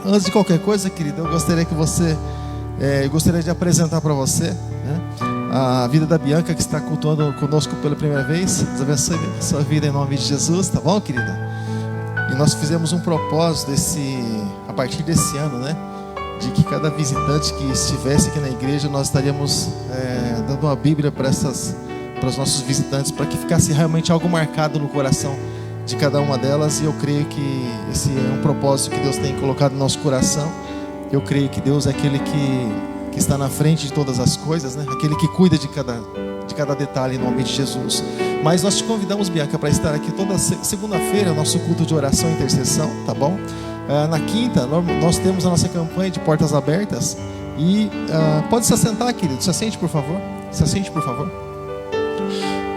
Antes de qualquer coisa, querido, eu gostaria de apresentar para você, né, a vida da Bianca, que está cultuando conosco pela primeira vez. Deus abençoe a sua vida em nome de Jesus, tá bom, querida? E nós fizemos um propósito a partir desse ano, né, de que cada visitante que estivesse aqui na igreja, nós estaríamos dando uma Bíblia para os nossos visitantes, para que ficasse realmente algo marcado no coração de cada uma delas. E eu creio que esse é um propósito que Deus tem colocado no nosso coração. Eu creio que Deus é aquele que está na frente de todas as coisas, né? Aquele que cuida de cada detalhe em nome de Jesus. Mas nós te convidamos, Bianca, para estar aqui toda segunda-feira, nosso culto de oração e intercessão, tá bom? Na quinta, nós temos a nossa campanha de portas abertas. E pode se assentar, querido. Se assente, por favor. Se assente, por favor.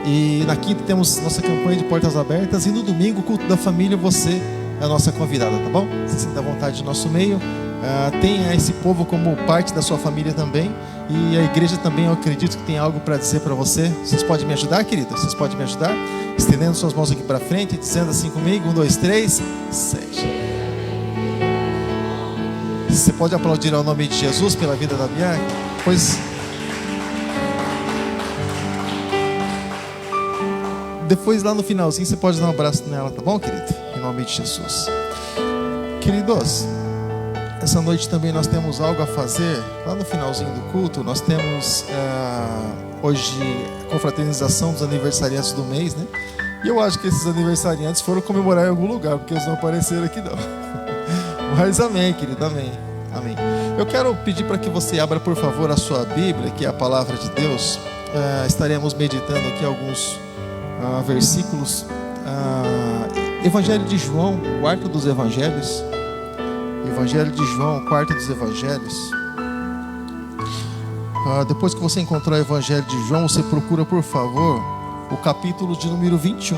E na quinta temos nossa campanha de portas abertas. E no domingo, o culto da família, você é a nossa convidada, tá bom? Se sinta à vontade no nosso meio. Tenha esse povo como parte da sua família também. E a igreja também, eu acredito que tem algo para dizer para você. Vocês podem me ajudar, querido? Vocês podem me ajudar? Estendendo suas mãos aqui para frente, dizendo assim comigo: 1, 2, 3, 6. Você pode aplaudir ao nome de Jesus pela vida da Bianca? Pois depois, lá no finalzinho, você pode dar um abraço nela, tá bom, querido? Em nome de Jesus. Queridos, essa noite também nós temos algo a fazer. Lá no finalzinho do culto, nós temos hoje a confraternização dos aniversariantes do mês, né? E eu acho que esses aniversariantes foram comemorar em algum lugar, porque eles não apareceram aqui não. Mas amém, querido, amém. Amém. Eu quero pedir para que você abra, por favor, a sua Bíblia, que é a palavra de Deus. Estaremos meditando aqui alguns versículos. Evangelho de João, quarto dos Evangelhos. Evangelho de João, quarto dos Evangelhos. Depois que você encontrar o Evangelho de João, você procura, por favor, o capítulo de número 21.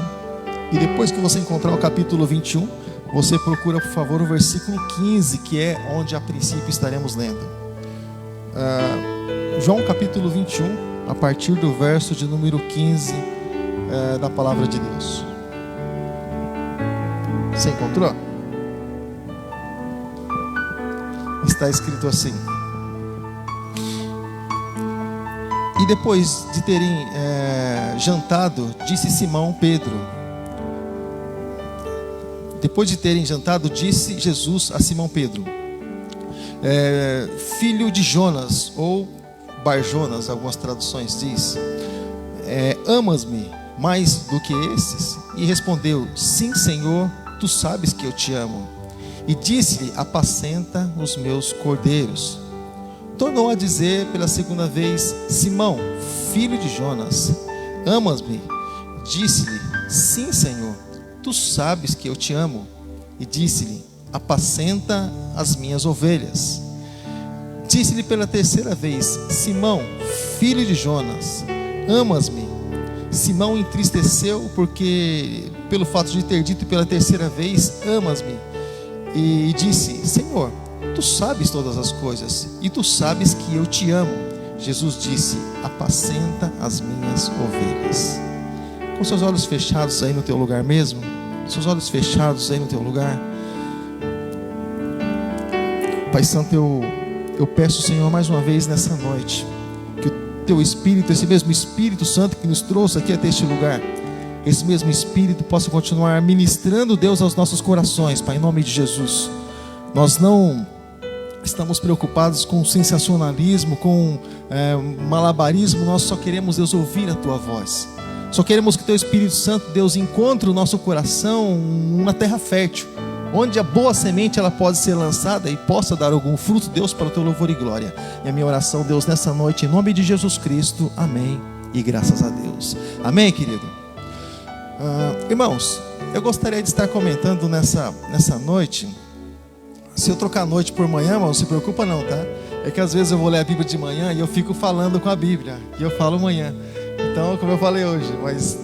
E depois que você encontrar o capítulo 21, você procura, por favor, o versículo 15, que é onde a princípio estaremos lendo. João capítulo 21, a partir do verso de número 15 da palavra de Deus. Você encontrou? Está escrito assim: e depois de terem jantado, disse Simão Pedro. Depois de terem jantado, disse Jesus a Simão Pedro: filho de Jonas, ou Barjonas, algumas traduções diz, amas-me mais do que esses? E respondeu: sim, Senhor, tu sabes que eu te amo. E disse-lhe: apacenta os meus cordeiros. Tornou a dizer pela segunda vez: Simão, filho de Jonas, amas-me? Disse-lhe: sim, Senhor, tu sabes que eu te amo. E disse-lhe: apacenta as minhas ovelhas. Disse-lhe pela terceira vez: Simão, filho de Jonas, amas-me? Simão entristeceu pelo fato de ter dito pela terceira vez: amas-me? E disse: Senhor, tu sabes todas as coisas, e tu sabes que eu te amo. Jesus disse: apacenta as minhas ovelhas. Com seus olhos fechados aí no teu lugar mesmo, seus olhos fechados aí no teu lugar. Pai Santo, eu peço, Senhor, mais uma vez nessa noite, que o teu Espírito, esse mesmo Espírito Santo que nos trouxe aqui até este lugar, esse mesmo Espírito possa continuar ministrando, Deus, aos nossos corações, Pai, em nome de Jesus. Nós não estamos preocupados com sensacionalismo, com malabarismo. Nós só queremos, Deus, ouvir a tua voz. Só queremos que o teu Espírito Santo, Deus, encontre o nosso coração uma terra fértil, onde a boa semente ela pode ser lançada e possa dar algum fruto, Deus, para o teu louvor e glória. E a minha oração, Deus, nessa noite, em nome de Jesus Cristo, amém e graças a Deus. Amém, querido? Irmãos, eu gostaria de estar comentando nessa noite. Se eu trocar a noite por manhã, irmão, não se preocupa não, tá? É que às vezes eu vou ler a Bíblia de manhã e eu fico falando com a Bíblia, e eu falo manhã. Então, como eu falei hoje, mas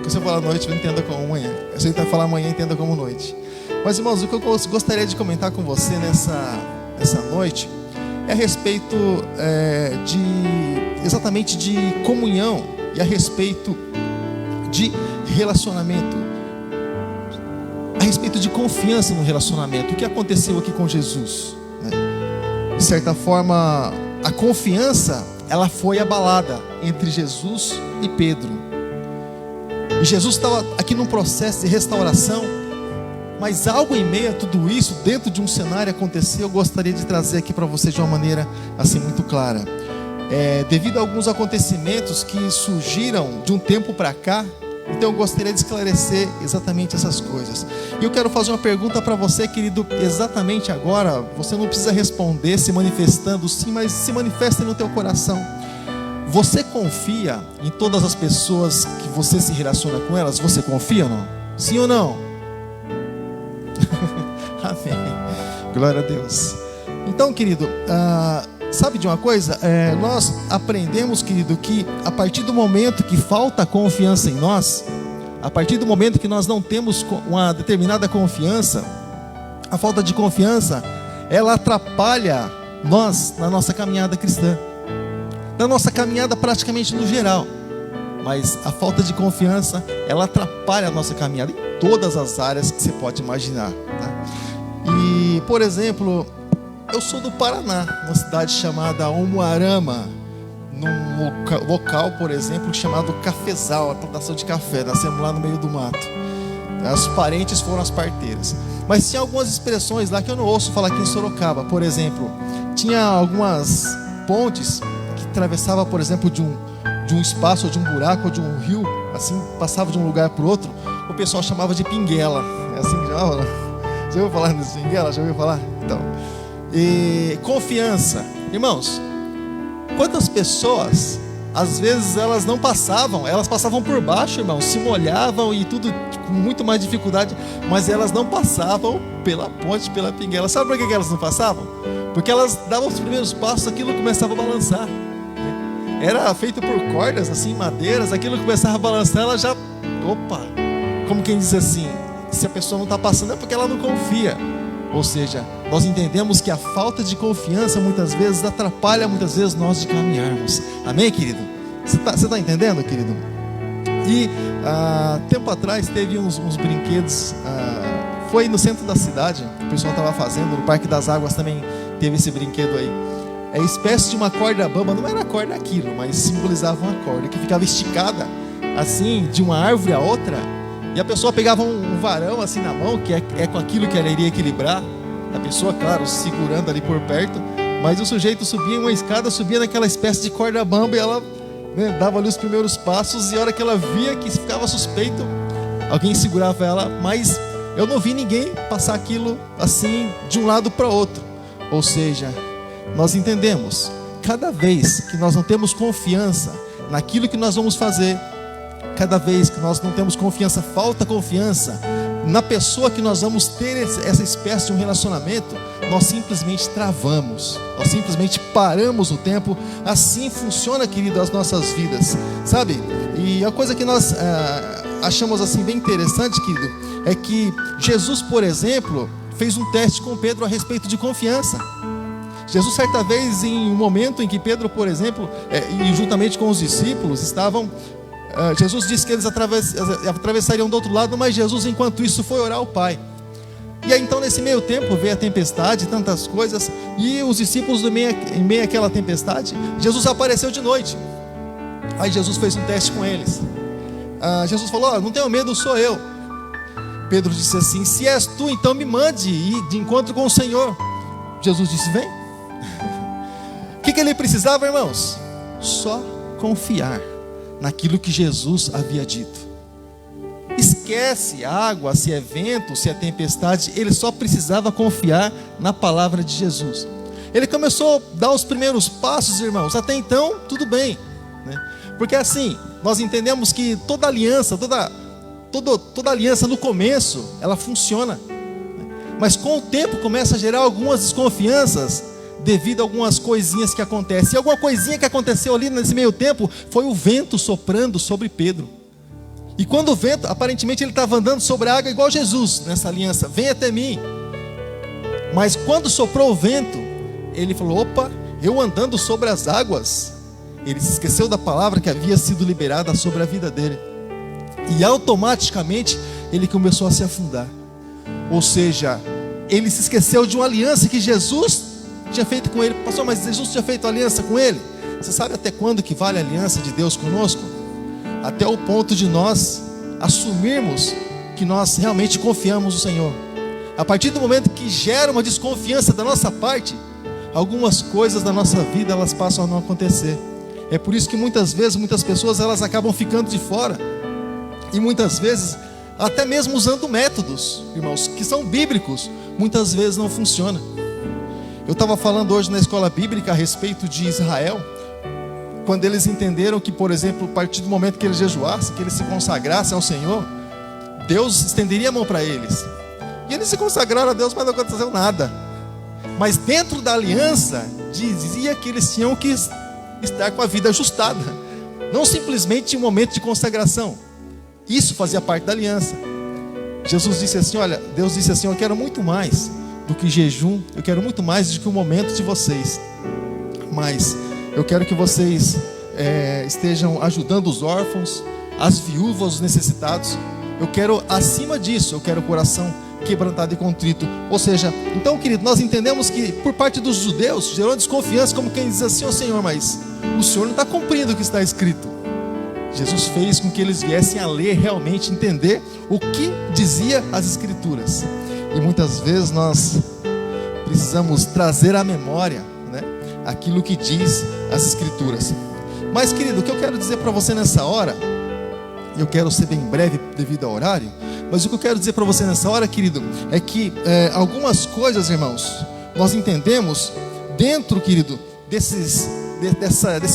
se eu falar noite, eu entenda como manhã. Se eu falar manhã, entenda como noite. Mas, irmãos, o que eu gostaria de comentar com você nessa noite é a respeito exatamente de comunhão e a respeito de relacionamento. A respeito de confiança no relacionamento. O que aconteceu aqui com Jesus, né? De certa forma, a confiança, ela foi abalada entre Jesus e Pedro. E Jesus estava aqui num processo de restauração, mas algo em meio a tudo isso, dentro de um cenário aconteceu. Eu gostaria de trazer aqui para vocês de uma maneira assim muito clara. Devido a alguns acontecimentos que surgiram de um tempo para cá, então eu gostaria de esclarecer exatamente essas coisas. E eu quero fazer uma pergunta para você, querido, exatamente agora. Você não precisa responder se manifestando sim, mas se manifesta no teu coração. Você confia em todas as pessoas que você se relaciona com elas? Você confia ou não? Sim ou não? Amém. Glória a Deus. Então, querido, sabe de uma coisa? Nós aprendemos, querido, que a partir do momento que falta confiança em nós, a partir do momento que nós não temos uma determinada confiança, a falta de confiança, ela atrapalha nós na nossa caminhada cristã, na nossa caminhada praticamente no geral. Mas a falta de confiança, ela atrapalha a nossa caminhada em todas as áreas que você pode imaginar, tá? E, por exemplo, eu sou do Paraná, uma cidade chamada Umuarama, num local, por exemplo, chamado Cafezal, a plantação de café. Nascemos lá no meio do mato. Os parentes foram as parteiras. Mas tinha algumas expressões lá que eu não ouço falar aqui em Sorocaba. Por exemplo, tinha algumas pontes que atravessava, por exemplo, de um espaço, ou de um buraco, ou de um rio, assim, passava de um lugar para o outro. O pessoal chamava de pinguela. É assim que chamava, né? Já ouviu falar nisso, pinguela? Já ouviu falar? Então, e confiança, irmãos. Quantas pessoas, às vezes elas não passavam, elas passavam por baixo, irmãos, se molhavam e tudo com muito mais dificuldade, mas elas não passavam pela ponte, pela pinguela. Sabe por que elas não passavam? Porque elas davam os primeiros passos, aquilo começava a balançar. Era feito por cordas, assim, madeiras, aquilo começava a balançar, ela já, opa, como quem diz assim, se a pessoa não está passando é porque ela não confia. Ou seja, nós entendemos que a falta de confiança muitas vezes atrapalha muitas vezes nós de caminharmos. Amém, querido? Você tá entendendo, querido? E tempo atrás teve uns brinquedos, foi no centro da cidade, o pessoal estava fazendo, no Parque das Águas também teve esse brinquedo aí. É espécie de uma corda bamba, não era corda aquilo, mas simbolizava uma corda que ficava esticada assim, de uma árvore a outra. E a pessoa pegava um varão assim na mão, que é com aquilo que ela iria equilibrar. A pessoa, claro, segurando ali por perto. Mas o sujeito subia em uma escada, subia naquela espécie de corda bamba, e ela, né, dava ali os primeiros passos. E a hora que ela via que ficava suspeito, alguém segurava ela. Mas eu não vi ninguém passar aquilo assim de um lado para outro. Ou seja, nós entendemos, cada vez que nós não temos confiança naquilo que nós vamos fazer, cada vez que nós não temos confiança, falta confiança na pessoa que nós vamos ter essa espécie de um relacionamento, nós simplesmente travamos, nós simplesmente paramos o tempo. Assim funciona, querido, as nossas vidas, sabe? E a coisa que nós achamos assim bem interessante, querido, é que Jesus, por exemplo, fez um teste com Pedro a respeito de confiança. Jesus, certa vez, em um momento em que Pedro, por exemplo, e juntamente com os discípulos estavam, Jesus disse que eles atravessariam do outro lado, mas Jesus, enquanto isso, foi orar ao Pai. E aí, então, nesse meio tempo, veio a tempestade, tantas coisas, e os discípulos, em meio àquela tempestade, Jesus apareceu de noite. Aí Jesus fez um teste com eles. Jesus falou: não tenham medo, sou eu. Pedro disse assim: se és tu, então me mande ir de encontro com o Senhor. Jesus disse: vem. O que ele precisava, irmãos? Só confiar naquilo que Jesus havia dito. Esquece água, se é vento, se é tempestade. Ele só precisava confiar na palavra de Jesus. Ele começou a dar os primeiros passos, irmãos. Até então, tudo bem, né? Porque assim, nós entendemos que toda aliança, toda aliança no começo, ela funciona, mas com o tempo começa a gerar algumas desconfianças devido a algumas coisinhas que acontecem. E alguma coisinha que aconteceu ali nesse meio tempo foi o vento soprando sobre Pedro. E quando o vento, aparentemente ele estava andando sobre a água igual Jesus nessa aliança: vem até mim. Mas quando soprou o vento, ele falou: opa, eu andando sobre as águas. Ele se esqueceu da palavra que havia sido liberada sobre a vida dele. E automaticamente ele começou a se afundar. Ou seja, ele se esqueceu de uma aliança que Jesus tinha feito com ele. Pastor, mas Jesus tinha feito aliança com ele? Você sabe até quando que vale a aliança de Deus conosco? Até o ponto de nós assumirmos que nós realmente confiamos no Senhor. A partir do momento que gera uma desconfiança da nossa parte, algumas coisas da nossa vida elas passam a não acontecer. É por isso que muitas vezes, muitas pessoas elas acabam ficando de fora. E muitas vezes, até mesmo usando métodos, irmãos, que são bíblicos, muitas vezes não funciona. Eu estava falando hoje na escola bíblica a respeito de Israel, quando eles entenderam que, por exemplo, a partir do momento que eles jejuassem, que eles se consagrassem ao Senhor, Deus estenderia a mão para eles. E eles se consagraram a Deus, mas não aconteceu nada. Mas dentro da aliança, dizia que eles tinham que estar com a vida ajustada, não simplesmente um momento de consagração. Isso fazia parte da aliança. Jesus disse assim, olha, Deus disse assim, eu quero muito mais do que jejum, eu quero muito mais do que o momento de vocês, mas eu quero que vocês estejam ajudando os órfãos, as viúvas, os necessitados. Eu quero, acima disso, eu quero o coração quebrantado e contrito. Ou seja, então, querido, nós entendemos que por parte dos judeus gerou desconfiança, como quem diz assim, ó Senhor, mas o Senhor não está cumprindo o que está escrito. Jesus fez com que eles viessem a ler, realmente entender o que dizia as Escrituras. E muitas vezes nós precisamos trazer à memória, né, aquilo que diz as Escrituras. Mas, querido, o que eu quero dizer para você nessa hora, eu quero ser bem breve devido ao horário, mas o que eu quero dizer para você nessa hora, querido, é que algumas coisas, irmãos, nós entendemos dentro, querido, desse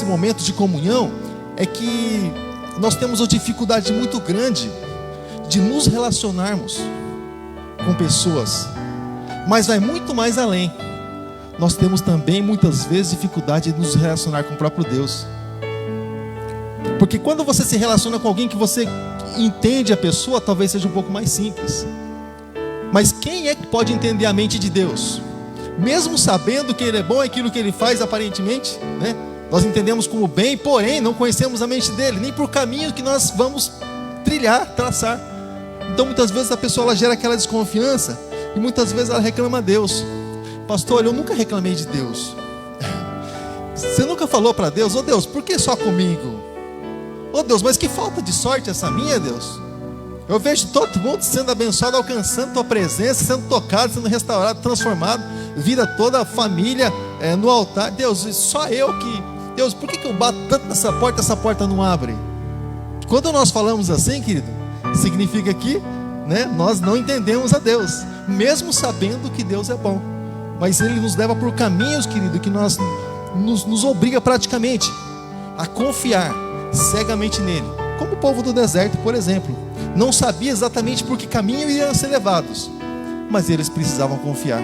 momento de comunhão, é que nós temos uma dificuldade muito grande de nos relacionarmos com pessoas, mas vai muito mais além. Nós temos também muitas vezes dificuldade de nos relacionar com o próprio Deus, porque quando você se relaciona com alguém que você entende a pessoa, talvez seja um pouco mais simples. Mas quem é que pode entender a mente de Deus? Mesmo sabendo que Ele é bom, aquilo que Ele faz aparentemente, né? Nós entendemos como bem, porém não conhecemos a mente dEle, nem por caminho que nós vamos trilhar, traçar. Então muitas vezes a pessoa ela gera aquela desconfiança, e muitas vezes ela reclama a Deus. Pastor, olha, eu nunca reclamei de Deus. Você nunca falou para Deus, ô Deus, por que só comigo? Ô Deus, mas que falta de sorte essa minha, Deus. Eu vejo todo mundo sendo abençoado, alcançando tua presença, sendo tocado, sendo restaurado, transformado, vida toda a família no altar. Deus, só eu que... Deus, por que eu bato tanto nessa porta, essa porta não abre? Quando nós falamos assim, querido, significa que, né, nós não entendemos a Deus, mesmo sabendo que Deus é bom. Mas Ele nos leva por caminhos, querido, que nos obriga praticamente a confiar cegamente nele. Como o povo do deserto, por exemplo, não sabia exatamente por que caminho iriam ser levados, mas eles precisavam confiar.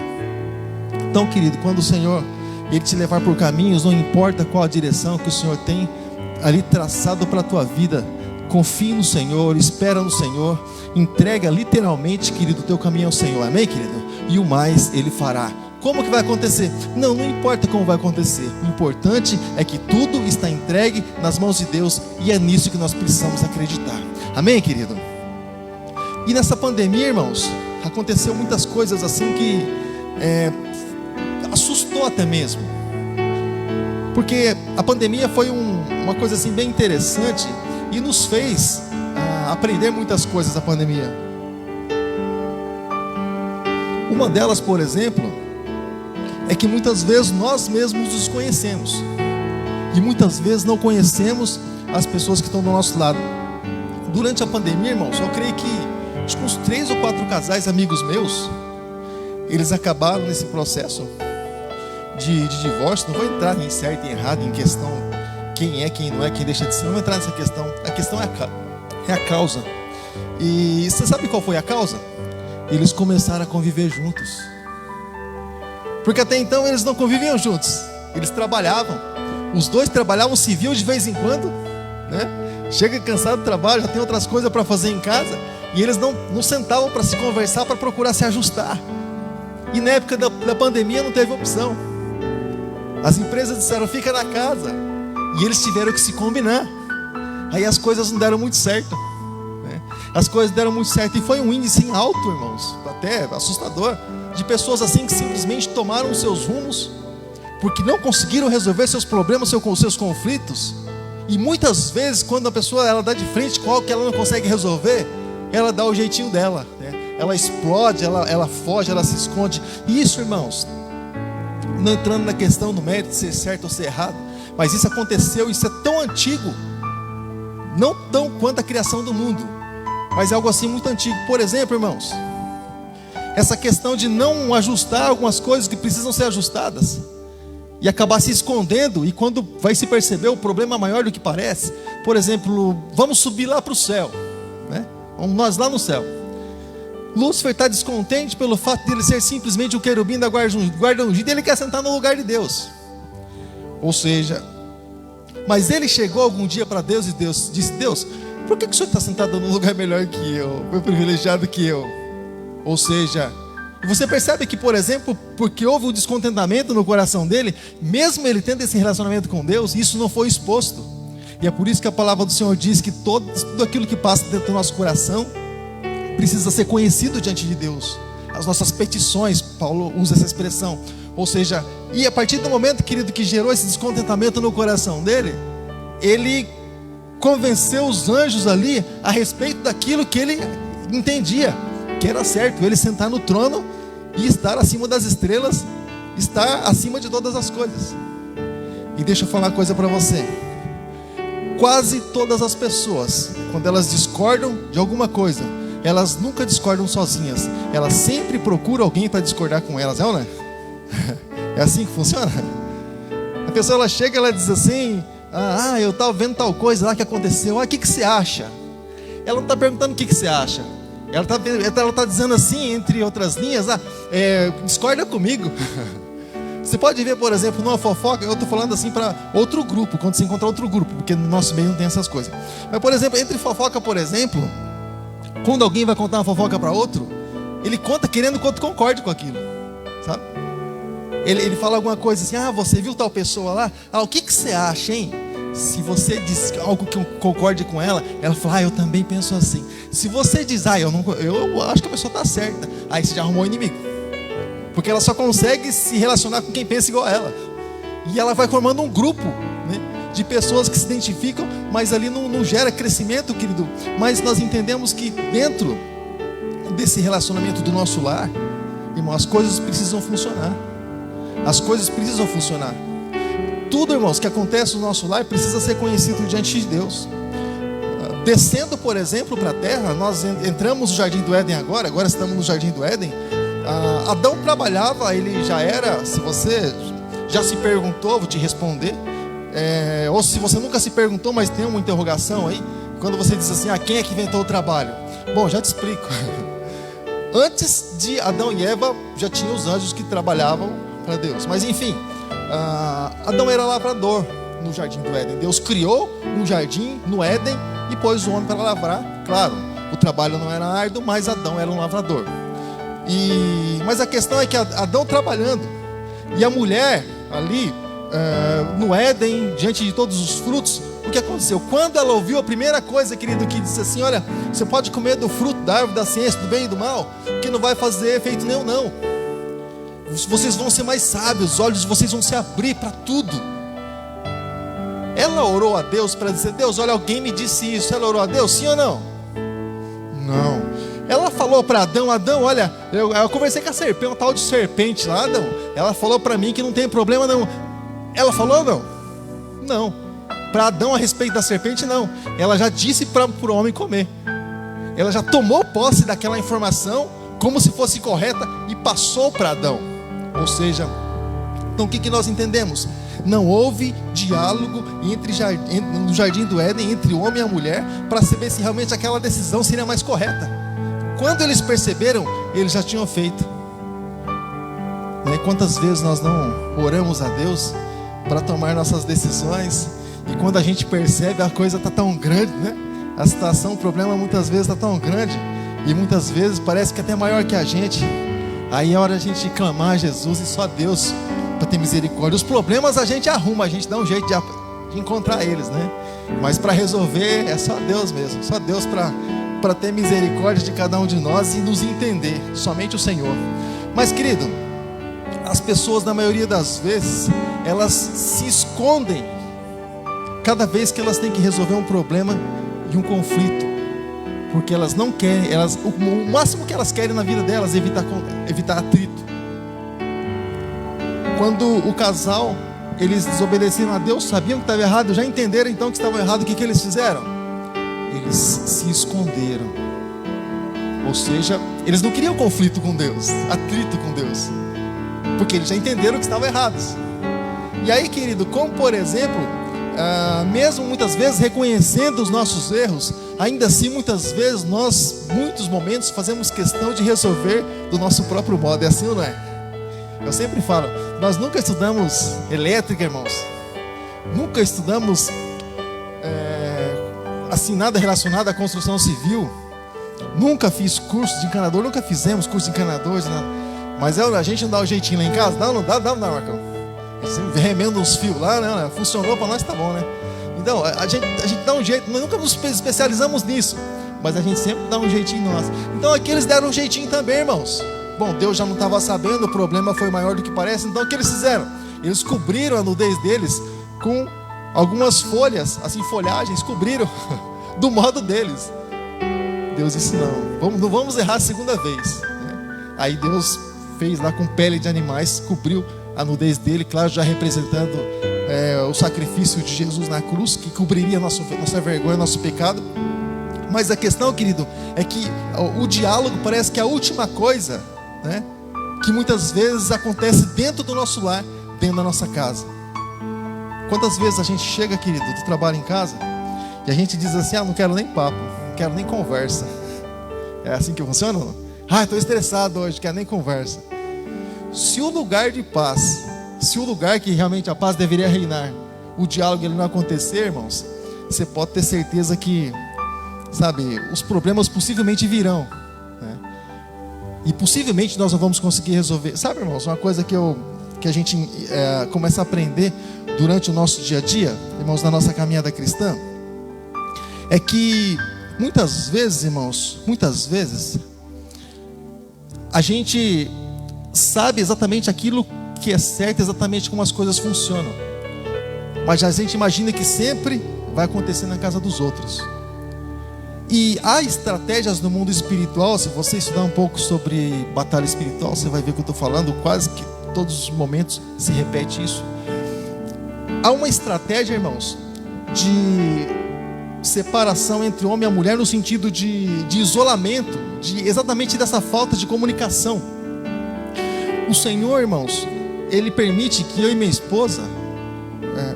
Então, querido, quando o Senhor Ele te levar por caminhos, não importa qual a direção que o Senhor tem ali traçado para a tua vida, confie no Senhor, espera no Senhor, entrega literalmente, querido, o teu caminho ao Senhor, amém, querido? E o mais Ele fará. Como que vai acontecer? Não importa como vai acontecer. O importante é que tudo está entregue nas mãos de Deus, e é nisso que nós precisamos acreditar. Amém, querido? E nessa pandemia, irmãos, aconteceu muitas coisas assim que assustou até mesmo. Porque a pandemia foi uma coisa assim bem interessante e nos fez aprender muitas coisas da pandemia. Uma delas, por exemplo, é que muitas vezes nós mesmos nos conhecemos, e muitas vezes não conhecemos as pessoas que estão do nosso lado. Durante a pandemia, irmãos, eu creio que acho que uns 3 ou 4 casais amigos meus, eles acabaram nesse processo de divórcio. Não vou entrar em certo e errado, em questão quem é, quem não é, quem deixa de ser. Não vou entrar nessa questão. A questão é a causa. E você sabe qual foi a causa? Eles começaram a conviver juntos. Porque até então eles não conviviam juntos, eles trabalhavam. Os dois trabalhavam, se viam de vez em quando, né? Chega cansado do trabalho, já tem outras coisas para fazer em casa, e eles não sentavam para se conversar, para procurar se ajustar. E na época da pandemia não teve opção. As empresas disseram, fica na casa, e eles tiveram que se combinar. Aí as coisas não deram muito certo, né? As coisas deram muito certo, e foi um índice em alto, irmãos. até assustador, de pessoas assim que simplesmente tomaram seus rumos, porque não conseguiram resolver seus problemas, seus conflitos. E muitas vezes, quando a pessoa ela dá de frente com algo que ela não consegue resolver, ela dá o jeitinho dela, né? Ela explode, ela foge, ela se esconde. E isso, irmãos, não entrando na questão do mérito de ser certo ou ser errado, mas isso aconteceu, isso é tão antigo, não tão quanto a criação do mundo, mas é algo assim muito antigo. Por exemplo, irmãos, essa questão de não ajustar algumas coisas que precisam ser ajustadas e acabar se escondendo, e quando vai se perceber o problema é maior do que parece. Por exemplo, vamos subir lá para o céu, né? Vamos nós lá no céu. Lúcifer está descontente pelo fato de ele ser simplesmente o querubim da guarda ungida, e ele quer sentar no lugar de Deus. Ou seja, mas ele chegou algum dia para Deus e Deus disse: Deus, por que o senhor está sentado num lugar melhor que eu, foi privilegiado que eu? Ou seja, você percebe que, por exemplo, porque houve um descontentamento no coração dele, mesmo ele tendo esse relacionamento com Deus, isso não foi exposto. E é por isso que a palavra do Senhor diz que tudo aquilo que passa dentro do nosso coração precisa ser conhecido diante de Deus. As nossas petições, Paulo usa essa expressão. Ou seja, e a partir do momento, querido, que gerou esse descontentamento no coração dele, ele convenceu os anjos ali a respeito daquilo que ele entendia que era certo, ele sentar no trono e estar acima das estrelas, estar acima de todas as coisas. E deixa eu falar uma coisa para você: quase todas as pessoas, quando elas discordam de alguma coisa, elas nunca discordam sozinhas, elas sempre procuram alguém para discordar com elas, não é? É assim que funciona. A pessoa ela chega, ela diz assim: eu estava vendo tal coisa lá que aconteceu, o que você acha? Ela não está perguntando o que você acha, ela está dizendo assim, entre outras linhas, discorda comigo. Você pode ver, por exemplo, numa fofoca, eu estou falando assim para outro grupo, quando você encontrar outro grupo, porque no nosso meio não tem essas coisas. Mas, por exemplo, entre fofoca, por exemplo, quando alguém vai contar uma fofoca para outro, ele conta querendo que o outro concorde com aquilo, sabe? Ele fala alguma coisa assim: você viu tal pessoa lá? O que você acha, hein? Se você diz algo que concorde com ela, ela fala: eu também penso assim. Se você diz: eu acho que a pessoa está certa, aí você já arrumou inimigo, porque ela só consegue se relacionar com quem pensa igual a ela. E ela vai formando um grupo, né, de pessoas que se identificam, mas ali não gera crescimento, querido. Mas nós entendemos que dentro desse relacionamento do nosso lar, irmão, as coisas precisam funcionar. As coisas precisam funcionar. Tudo, irmãos, que acontece no nosso lar precisa ser conhecido diante de Deus. Descendo, por exemplo, para a terra, nós entramos no Jardim do Éden agora estamos no Jardim do Éden. Adão trabalhava, ele já era, se você já se perguntou, vou te responder, ou se você nunca se perguntou, mas tem uma interrogação aí, quando você diz assim: quem é que inventou o trabalho? Bom, já te explico. Antes de Adão e Eva, já tinha os anjos que trabalhavam para Deus, mas enfim, Adão era lavrador no Jardim do Éden. Deus criou um jardim no Éden e pôs o homem para lavrar. Claro, o trabalho não era árduo, mas Adão era um lavrador. Mas a questão é que Adão trabalhando e a mulher ali no Éden, diante de todos os frutos, o que aconteceu? Quando ela ouviu a primeira coisa, querido, que disse assim: olha, você pode comer do fruto da árvore da ciência do bem e do mal, que não vai fazer efeito nenhum, não. Vocês vão ser mais sábios, os olhos de vocês vão se abrir para tudo. Ela orou a Deus para dizer: Deus, olha, alguém me disse isso. Ela orou a Deus, sim ou não? Não. Ela falou para Adão: olha, eu conversei com a serpente, uma tal de serpente lá, Adão. Ela falou para mim que não tem problema não. Ela falou não? Não. Para Adão a respeito da serpente, não. Ela já disse para o homem comer. Ela já tomou posse daquela informação como se fosse correta e passou para Adão. Ou seja, então o que nós entendemos? Não houve diálogo no Jardim do Éden entre o homem e a mulher para saber se realmente aquela decisão seria mais correta. Quando eles perceberam, eles já tinham feito. Quantas vezes nós não oramos a Deus para tomar nossas decisões, e quando a gente percebe, a coisa está tão grande, né? A situação, o problema muitas vezes está tão grande, e muitas vezes parece que é até maior que a gente. Aí é hora a gente clamar a Jesus e só Deus para ter misericórdia. Os problemas a gente arruma, a gente dá um jeito de encontrar eles, né? Mas para resolver é só Deus mesmo, só Deus para para ter misericórdia de cada um de nós e nos entender, somente o Senhor. Mas, querido, as pessoas, na maioria das vezes, elas se escondem cada vez que elas têm que resolver um problema e um conflito, porque elas não querem, o máximo que elas querem na vida delas é evitar atrito. Quando o casal, eles desobedeceram a Deus, sabiam que estava errado, já entenderam então que estavam errado, o que eles fizeram? Eles se esconderam. Ou seja, eles não queriam conflito com Deus, atrito com Deus, porque eles já entenderam que estavam errados. E aí, querido, como por exemplo, mesmo muitas vezes reconhecendo os nossos erros, ainda assim muitas vezes nós, muitos momentos, fazemos questão de resolver do nosso próprio modo. É assim ou não é? Eu sempre falo, nós nunca estudamos elétrica, irmãos. Nunca estudamos assim, nada relacionado à construção civil. Nunca fiz curso de encanador, nunca fizemos curso de encanadores, né? Mas a gente não dá o jeitinho lá em casa? Não dá, Marcão. Você remenda uns fios lá, né? Funcionou para nós, tá bom, né? Então, a gente dá um jeito, nós nunca nos especializamos nisso, mas a gente sempre dá um jeitinho nosso. Então aqui eles deram um jeitinho também, irmãos. Bom, Deus já não estava sabendo, o problema foi maior do que parece, então o que eles fizeram? Eles cobriram a nudez deles com algumas folhas, assim, folhagens, cobriram do modo deles. Deus disse, não vamos errar a segunda vez, né? Aí Deus fez lá com pele de animais, cobriu a nudez dele, claro, já representando o sacrifício de Jesus na cruz, que cobriria nossa vergonha, nosso pecado. Mas a questão, querido, é que o diálogo parece que é a última coisa, né, que muitas vezes acontece dentro do nosso lar, dentro da nossa casa. Quantas vezes a gente chega, querido, do trabalho em casa, e a gente diz assim, não quero nem papo, não quero nem conversa. É assim que funciona? Estou estressado hoje, não quero nem conversa. Se o lugar de paz, se o lugar que realmente a paz deveria reinar, o diálogo ele não acontecer, irmãos, você pode ter certeza que, sabe, os problemas possivelmente virão, né? E possivelmente nós não vamos conseguir resolver. Sabe, irmãos, uma coisa que a gente começa a aprender durante o nosso dia a dia, irmãos, na nossa caminhada cristã, é que muitas vezes, irmãos, a gente sabe exatamente aquilo que é certo, exatamente como as coisas funcionam, mas a gente imagina que sempre vai acontecer na casa dos outros. E há estratégias no mundo espiritual. Se você estudar um pouco sobre batalha espiritual, você vai ver o que eu estou falando. Quase que todos os momentos se repete isso. Há uma estratégia, irmãos, de separação entre o homem e a mulher, no sentido de isolamento, exatamente dessa falta de comunicação. O Senhor, irmãos, Ele permite que eu e minha esposa,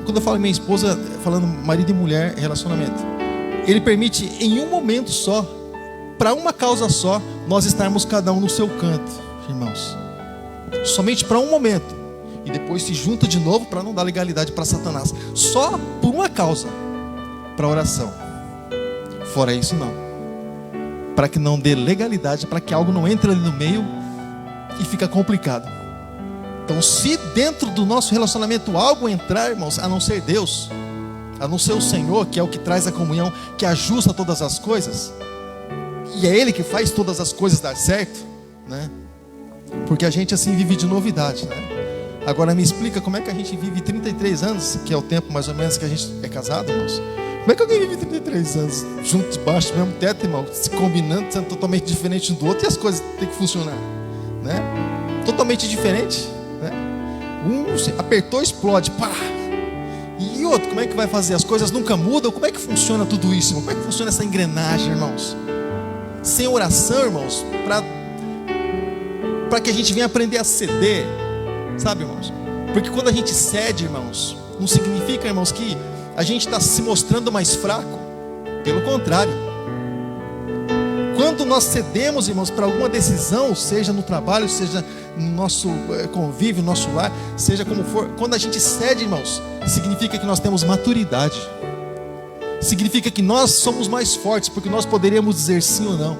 quando eu falo minha esposa, falando marido e mulher, relacionamento, Ele permite em um momento só, para uma causa só, nós estarmos cada um no seu canto, irmãos. Somente para um momento. E depois se junta de novo para não dar legalidade para Satanás. Só por uma causa, para oração. Fora isso, não. Para que não dê legalidade, para que algo não entre ali no meio e fica complicado. Então, se dentro do nosso relacionamento algo entrar, irmãos, a não ser Deus, a não ser o Senhor, que é o que traz a comunhão, que ajusta todas as coisas, e é Ele que faz todas as coisas dar certo, né? Porque a gente assim vive de novidade, né? Agora me explica como é que a gente vive 33 anos, que é o tempo mais ou menos que a gente é casado, irmãos. Como é que alguém vive 33 anos junto, debaixo do mesmo teto, irmão, se combinando, sendo totalmente diferente um do outro, e as coisas têm que funcionar, né? Totalmente diferente, né? Um apertou, explode, pá! E outro, como é que vai fazer? As coisas nunca mudam? Como é que funciona tudo isso, irmão? Como é que funciona essa engrenagem, irmãos? Sem oração, irmãos, para que a gente venha aprender a ceder, sabe, irmãos? Porque quando a gente cede, irmãos, não significa, irmãos, que a gente está se mostrando mais fraco. Pelo contrário. Quando nós cedemos, irmãos, para alguma decisão, seja no trabalho, seja no nosso convívio, no nosso lar, seja como for, quando a gente cede, irmãos, significa que nós temos maturidade. Significa que nós somos mais fortes, porque nós poderíamos dizer sim ou não.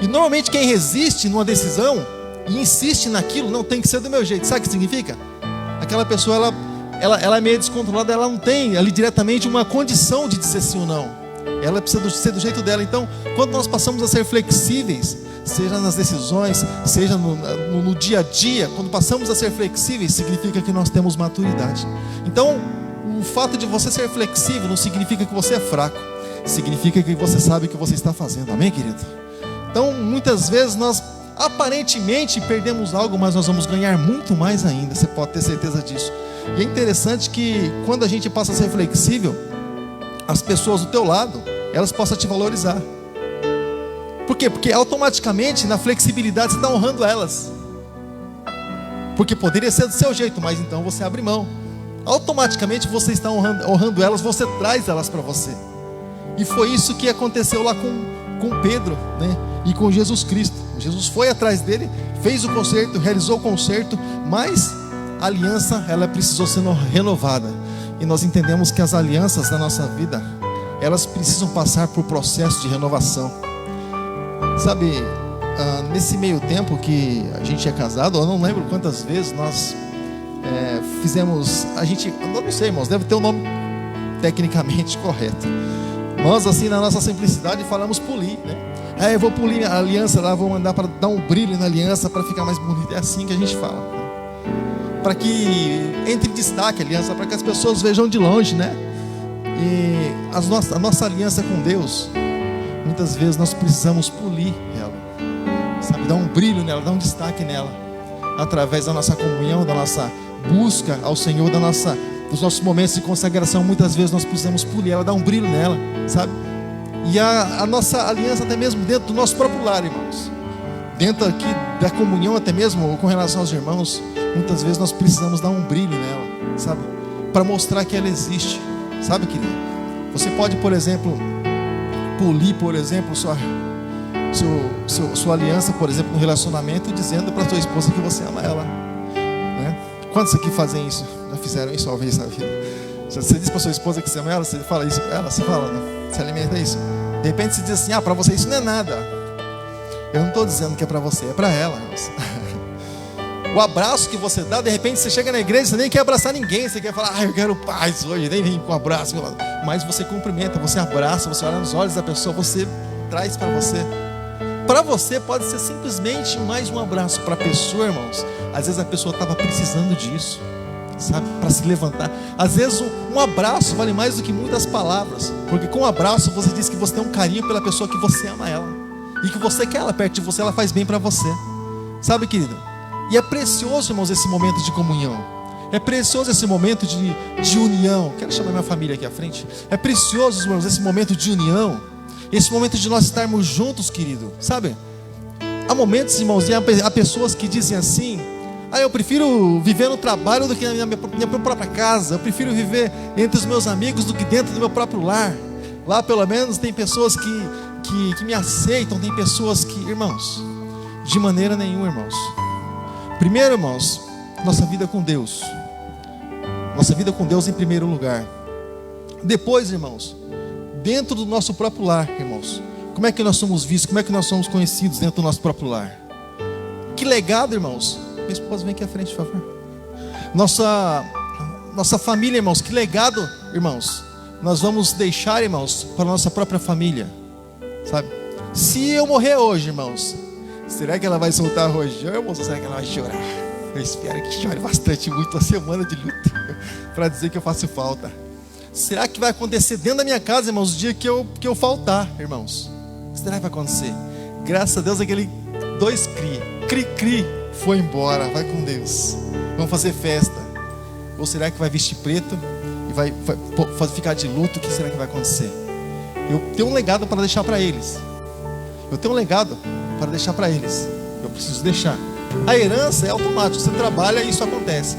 E normalmente quem resiste numa decisão e insiste naquilo, não, tem que ser do meu jeito. Sabe o que significa? Aquela pessoa, ela é meio descontrolada, ela não tem ali diretamente uma condição de dizer sim ou não. ela precisa ser do jeito dela. Então, quando nós passamos a ser flexíveis, seja nas decisões, seja no dia a dia, quando passamos a ser flexíveis, significa que nós temos maturidade. Então, o fato de você ser flexível não significa que você é fraco, significa que você sabe o que você está fazendo. Amém, querido? Então, muitas vezes nós aparentemente perdemos algo, mas nós vamos ganhar muito mais ainda. Você pode ter certeza disso. E é interessante que quando a gente passa a ser flexível, as pessoas do teu lado, elas possam te valorizar. Por quê? Porque automaticamente na flexibilidade você está honrando elas. Porque poderia ser do seu jeito, mas então você abre mão. Automaticamente você está honrando elas, você traz elas para você. E foi isso que aconteceu lá com Pedro, né? E com Jesus Cristo. Jesus foi atrás dele, fez o concerto, realizou o concerto, mas a aliança, ela precisou ser renovada. E nós entendemos que as alianças da nossa vida, elas precisam passar por processo de renovação. Sabe, nesse meio tempo que a gente é casado, eu não lembro quantas vezes nós fizemos, eu não sei, irmãos, deve ter um nome tecnicamente correto. Nós, assim, na nossa simplicidade, falamos polir, né? Eu vou polir a aliança lá, vou mandar para dar um brilho na aliança para ficar mais bonita. É assim que a gente fala, para que entre em destaque a aliança, para que as pessoas vejam de longe, né? E a nossa aliança com Deus, muitas vezes nós precisamos polir ela, sabe, dar um brilho nela, dar um destaque nela, através da nossa comunhão, da nossa busca ao Senhor, dos nossos momentos de consagração. Muitas vezes nós precisamos polir ela, dar um brilho nela, sabe? E a nossa aliança até mesmo dentro do nosso próprio lar, irmãos, dentro aqui da comunhão, até mesmo com relação aos irmãos, muitas vezes nós precisamos dar um brilho nela, sabe? Para mostrar que ela existe, sabe, querido? Você pode, por exemplo, polir, por exemplo, sua aliança, por exemplo, no relacionamento, dizendo para sua esposa que você ama ela, né? Quantos aqui fazem isso? Já fizeram isso uma vez na vida? Você diz para sua esposa que você ama ela, você fala isso para ela, você fala, né? Você alimenta isso. De repente você diz assim: para você isso não é nada. Eu não estou dizendo que é para você, é para ela. O abraço que você dá, de repente você chega na igreja, você nem quer abraçar ninguém, você quer falar: eu quero paz hoje, nem vem com um abraço. Mas você cumprimenta, você abraça, você olha nos olhos da pessoa, você traz para você. Para você pode ser simplesmente mais um abraço. Para a pessoa, irmãos, às vezes a pessoa estava precisando disso, sabe, para se levantar. Às vezes um abraço vale mais do que muitas palavras, porque com um abraço você diz que você tem um carinho pela pessoa, que você ama ela e que você quer ela perto de você, ela faz bem para você, sabe, querido? E é precioso, irmãos, esse momento de comunhão, é precioso esse momento de união. Quero chamar minha família aqui à frente. É precioso, irmãos, esse momento de união, esse momento de nós estarmos juntos, querido, sabe? Há momentos, irmãos, e há pessoas que dizem assim: eu prefiro viver no trabalho do que na minha própria casa. Eu prefiro viver entre os meus amigos do que dentro do meu próprio lar. Lá pelo menos tem pessoas que me aceitam. Tem pessoas que, irmãos, de maneira nenhuma, irmãos. Primeiro, irmãos, nossa vida com Deus. Nossa vida com Deus em primeiro lugar. Depois, irmãos, dentro do nosso próprio lar, irmãos, como é que nós somos vistos? Como é que nós somos conhecidos dentro do nosso próprio lar? Que legado, irmãos. Minha esposa, vem aqui à frente, por favor. Nossa família, irmãos, que legado, irmãos, nós vamos deixar, irmãos, para a nossa própria família, sabe? Se eu morrer hoje, irmãos, será que ela vai soltar rojão, irmãos, ou será que ela vai chorar? Eu espero que chore bastante, muito, uma semana de luta, para dizer que eu faço falta. Será que vai acontecer dentro da minha casa, irmãos, o dia que eu faltar, irmãos? Será que vai acontecer? Graças a Deus, aquele 2 cri foi embora, vai com Deus. Vamos fazer festa. Ou será que vai vestir preto e vai ficar de luto? O que será que vai acontecer? Eu tenho um legado para deixar para eles. Eu preciso deixar. A herança é automática, você trabalha e isso acontece.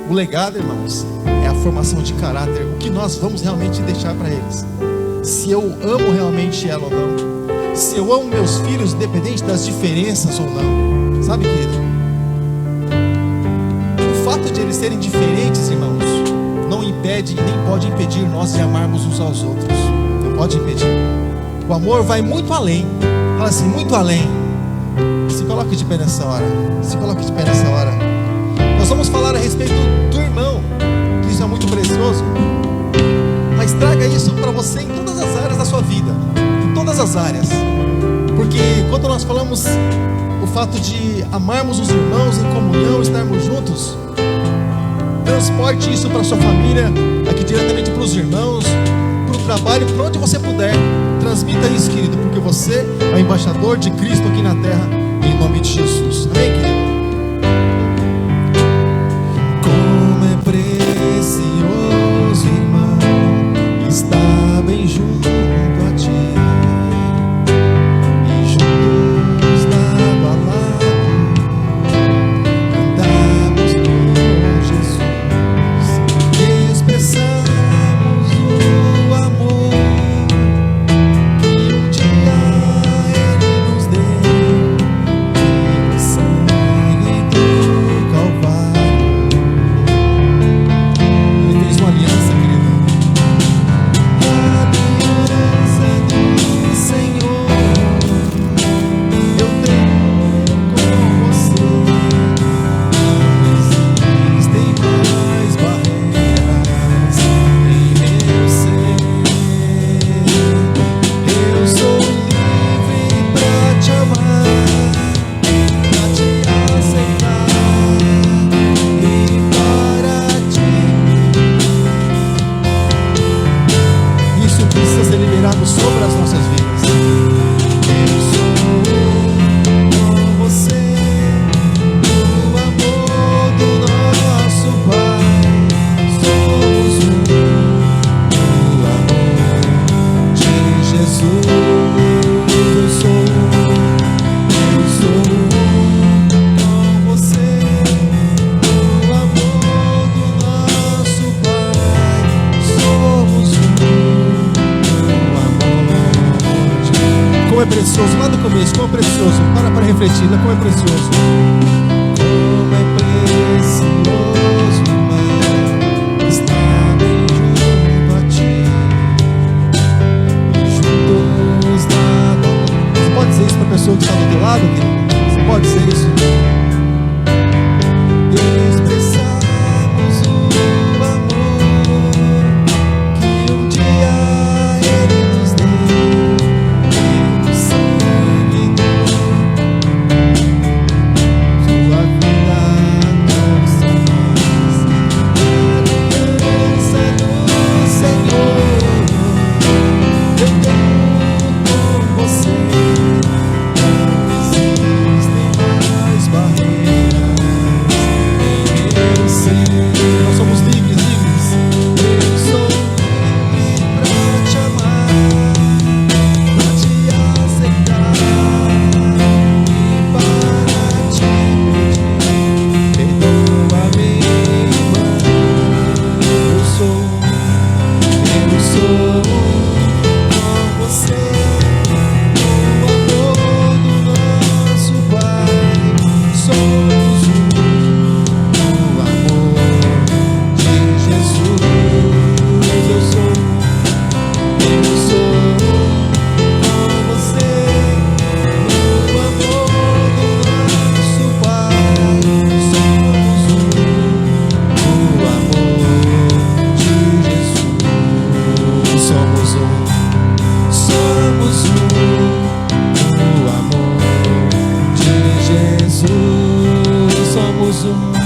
O legado, irmãos, é a formação de caráter. O que nós vamos realmente deixar para eles. Se eu amo realmente ela ou não. Se eu amo meus filhos, independente das diferenças ou não. Sabe, querido? O fato de eles serem diferentes, irmãos, não impede e nem pode impedir nós de amarmos uns aos outros. Não pode impedir. O amor vai muito além. Fala assim, muito além. Se coloque de pé nessa hora. Nós vamos falar a respeito do irmão, que isso é muito precioso. Mas traga isso para você em todas as áreas da sua as áreas. Porque quando nós falamos o fato de amarmos os irmãos em comunhão, estarmos juntos, transporte isso para sua família, aqui diretamente para os irmãos, para o trabalho, para onde você puder. Transmita isso, querido, porque você é o embaixador de Cristo aqui na terra, em nome de Jesus. Amém, querido? Como é precioso, irmão, estar bem junto a ti, e juntos lado a lado andarmos com Jesus, expressamos o amor que um dia Ele nos deu, pelo sangue do Calvário. Ele fez uma aliança, querido. Aliança do Senhor eu tenho com você. Não existem mais barreiras em meu ser. Eu sou livre pra te amar, pra te aceitar e para ti. Isso precisa ser liberado sobre as nossas vidas. Eu sou com você, o amor do nosso Pai. Somos um, o amor de Jesus. Eu sou com você, o amor do nosso Pai. Somos um, o amor de... Como é precioso, lá no começo, como é precioso. Para refletir, né? Como é precioso. Como é precioso, irmão, estar bem junto a ti, e juntos lado a lado. Você pode dizer isso para a pessoa que está do teu lado, querido? Você pode dizer isso? Expressamos o amor que um dia Ele nos deu, pelo sangue do sua vida nós somos. Aliança do Senhor eu tenho com você. Não existem mais barreiras em meu ser. Nós somos livres, livres. Eu sou livre pra te amar, pra te aceitar e para te pedir. Perdoa-me, irmão. Eu sou com você, o amor do nosso Pai. Somos um, o amor de Jesus. Eu sou com você, o amor do nosso Pai. Somos um, o amor de Jesus. Somos um, o amor de Jesus. Somos um.